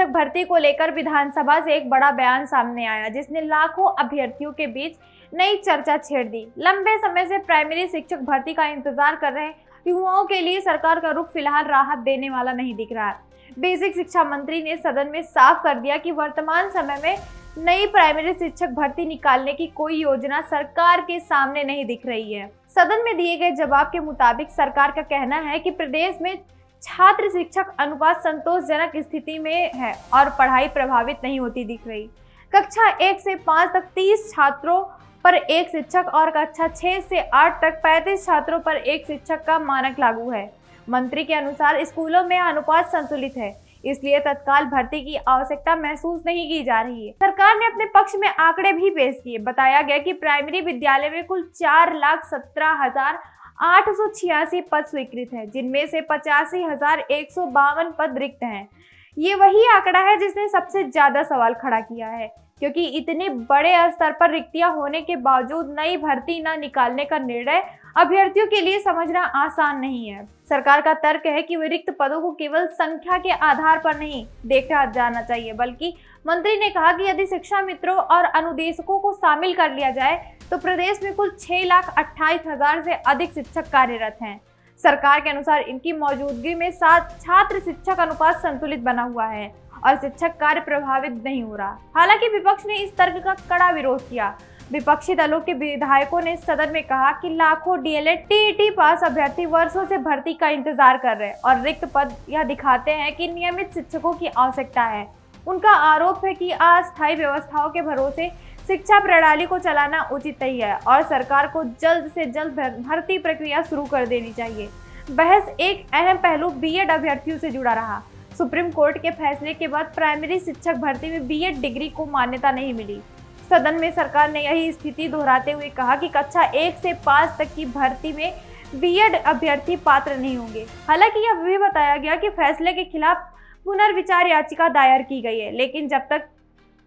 शिक्षक भर्ती को लेकर विधानसभा से एक बड़ा बयान सामने आया, जिसने लाखों अभ्यर्थियों के बीच नई चर्चा छेड़ दी। लंबे समय से प्राइमरी शिक्षक भर्ती का इंतजार कर रहे युवाओं के लिए सरकार का रुख फिलहाल राहत देने वाला नहीं दिख रहा है। बेसिक शिक्षा मंत्री ने सदन में साफ कर दिया कि वर्तमान समय में नई प्राइमरी शिक्षक भर्ती निकालने की कोई योजना सरकार के सामने नहीं दिख रही है। सदन में दिए गए जवाब के मुताबिक सरकार का कहना है कि प्रदेश में छात्र शिक्षक अनुपात संतोषजनक स्थिति में है और पढ़ाई प्रभावित नहीं होती दिख रही। कक्षा 1 से 5 तक 30 छात्रों पर एक शिक्षक और कक्षा 6 से 8 तक 35 छात्रों पर एक शिक्षक का मानक लागू है। मंत्री के अनुसार स्कूलों में अनुपात संतुलित है, इसलिए तत्काल भर्ती की आवश्यकता महसूस नहीं की जा रही है। सरकार ने अपने पक्ष में आंकड़े भी पेश किए। बताया गया कि प्राइमरी विद्यालय में कुल 4,17,886 पद स्वीकृत है, जिनमें से 85,152 पद रिक्त हैं। ये वही आंकड़ा है जिसने सबसे ज्यादा सवाल खड़ा किया है, क्योंकि इतने बड़े स्तर पर रिक्तियां होने के बावजूद नई भर्ती न निकालने का निर्णय अभ्यर्थियों के लिए समझना आसान नहीं है। सरकार का तर्क है कि रिक्त पदों को केवल संख्या के आधार पर नहीं देखा जाना चाहिए, बल्कि मंत्री ने कहा कि यदि शिक्षा मित्रों और अनुदेशकों को शामिल कर लिया जाए तो प्रदेश में कुल 6,28,000 से अधिक शिक्षक कार्यरत हैं। सरकार के अनुसार इनकी मौजूदगी में छात्र शिक्षक अनुपात संतुलित बना हुआ है और शिक्षक कार्य प्रभावित नहीं हो रहा। हालांकि विपक्ष ने इस तर्क का कड़ा विरोध किया। विपक्षी दलों के विधायकों ने सदन में कहा कि लाखों डीएलएड टीईटी पास अभ्यर्थी वर्षों से भर्ती का इंतजार कर रहे हैं और रिक्त पद यह दिखाते हैं कि नियमित शिक्षकों की आवश्यकता है। उनका आरोप है कि अस्थायी व्यवस्थाओं के भरोसे शिक्षा प्रणाली को चलाना उचित नहीं है और सरकार को जल्द से जल्द भर्ती प्रक्रिया शुरू कर देनी चाहिए। बहस एक अहम पहलू बीएड अभ्यर्थियों से जुड़ा रहा। सुप्रीम कोर्ट के फैसले के बाद प्राइमरी शिक्षक भर्ती में बीएड डिग्री को मान्यता नहीं मिली। सदन में सरकार ने यही स्थिति दोहराते हुए कहा कि कक्षा 1 से 5 तक की भर्ती में बीएड अभ्यर्थी पात्र नहीं होंगे। हालांकि यह भी बताया गया कि फैसले के खिलाफ पुनर्विचार याचिका दायर की गई है, लेकिन जब तक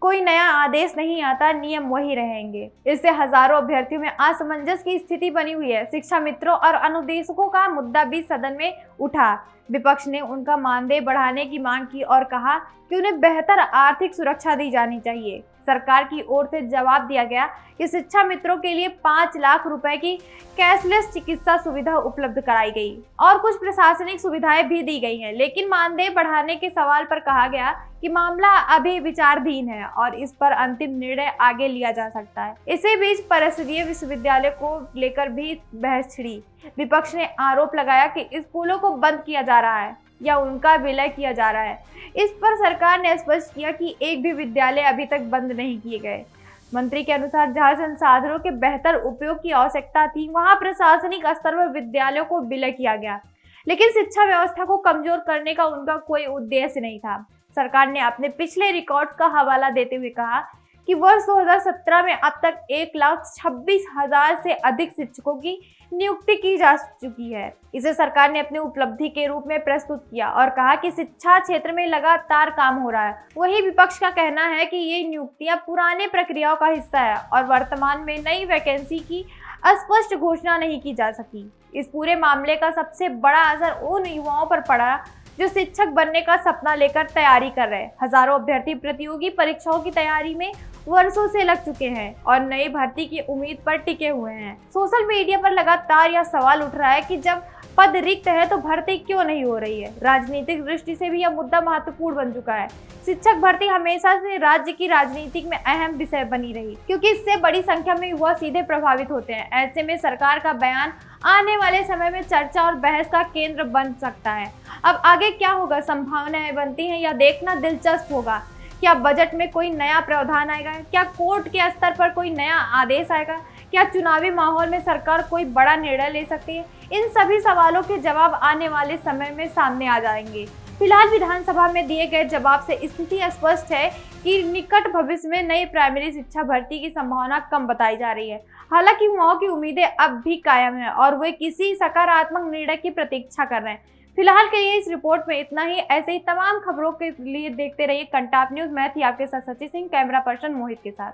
कोई नया आदेश नहीं आता नियम वही रहेंगे। इससे हजारों अभ्यर्थियों में असमंजस की स्थिति बनी हुई है। शिक्षा मित्रों और अनुदेशकों का मुद्दा भी सदन में उठा। विपक्ष ने उनका मानदेय बढ़ाने की मांग की और कहा कि उन्हें बेहतर आर्थिक सुरक्षा दी जानी चाहिए। सरकार की ओर से जवाब दिया गया कि शिक्षा मित्रों के लिए 5 लाख रुपए की कैशलेस चिकित्सा सुविधा उपलब्ध कराई गई और कुछ प्रशासनिक सुविधाएं भी दी गई हैं, लेकिन मानदेय बढ़ाने के सवाल पर कहा गया कि मामला अभी विचाराधीन है और इस पर अंतिम निर्णय आगे लिया जा सकता है। इसी बीच परिषदीय विश्वविद्यालय को लेकर भी बहस छिड़ी। विपक्ष ने आरोप लगाया कि स्कूलों को बंद किया जा रहा है या उनका विलय किया जा रहा है। इस पर सरकार ने स्पष्ट किया कि एक भी विद्यालय अभी तक बंद नहीं किए गए। मंत्री के अनुसार जहां संसाधनों के बेहतर उपयोग की आवश्यकता थी, वहां प्रशासनिक स्तर पर विद्यालयों को विलय किया गया, लेकिन शिक्षा व्यवस्था को कमजोर करने का उनका कोई उद्देश्य नहीं था। सरकार ने अपने पिछले रिकॉर्ड्स का हवाला देते हुए कहा कि वर्ष 2017 में अब तक 1,26,000 से अधिक शिक्षकों की नियुक्ति की जा चुकी है। इसे सरकार ने अपनी उपलब्धि के रूप में प्रस्तुत किया और कहा कि शिक्षा क्षेत्र में लगातार काम हो रहा है। वहीं विपक्ष का कहना है कि ये नियुक्तियां पुराने प्रक्रियाओं का हिस्सा है और वर्तमान में नई वैकेंसी की स्पष्ट घोषणा नहीं की जा सकी। इस पूरे मामले का सबसे बड़ा असर उन युवाओं पर पड़ा जो शिक्षक बनने का सपना लेकर तैयारी कर रहे हैं। हजारों अभ्यर्थी प्रतियोगी परीक्षाओं की तैयारी में वर्षों से लग चुके हैं और नई भर्ती की उम्मीद पर टिके हुए हैं। सोशल मीडिया पर लगातार यह सवाल उठ रहा है कि जब पद रिक्त है तो भर्ती क्यों नहीं हो रही है। राजनीतिक दृष्टि से भी यह मुद्दा महत्वपूर्ण बन चुका है। शिक्षक भर्ती हमेशा से राज्य की राजनीति में अहम विषय बनी रही, क्योंकि इससे बड़ी संख्या में युवा सीधे प्रभावित होते हैं। ऐसे में सरकार का बयान आने वाले समय में चर्चा और बहस का केंद्र बन सकता है। अब आगे क्या होगा, संभावनाएं बनती हैं, यह देखना दिलचस्प होगा। क्या बजट में कोई नया प्रावधान आएगा? क्या कोर्ट के स्तर पर कोई नया आदेश आएगा? क्या चुनावी माहौल में सरकार कोई बड़ा निर्णय ले सकती है? इन सभी सवालों के जवाब आने वाले समय में सामने आ जाएंगे। फिलहाल विधानसभा में दिए गए जवाब से स्थिति स्पष्ट है कि निकट भविष्य में नई प्राइमरी शिक्षा भर्ती की संभावना कम बताई जा रही है। हालांकि युवाओं की उम्मीदें अब भी कायम है और वे किसी सकारात्मक निर्णय की प्रतीक्षा कर रहे हैं। फिलहाल के लिए इस रिपोर्ट में इतना ही। ऐसे ही तमाम खबरों के लिए देखते रहिए कंटाप न्यूज। मैं थी आपके साथ सची सिंह, कैमरा पर्सन मोहित के साथ।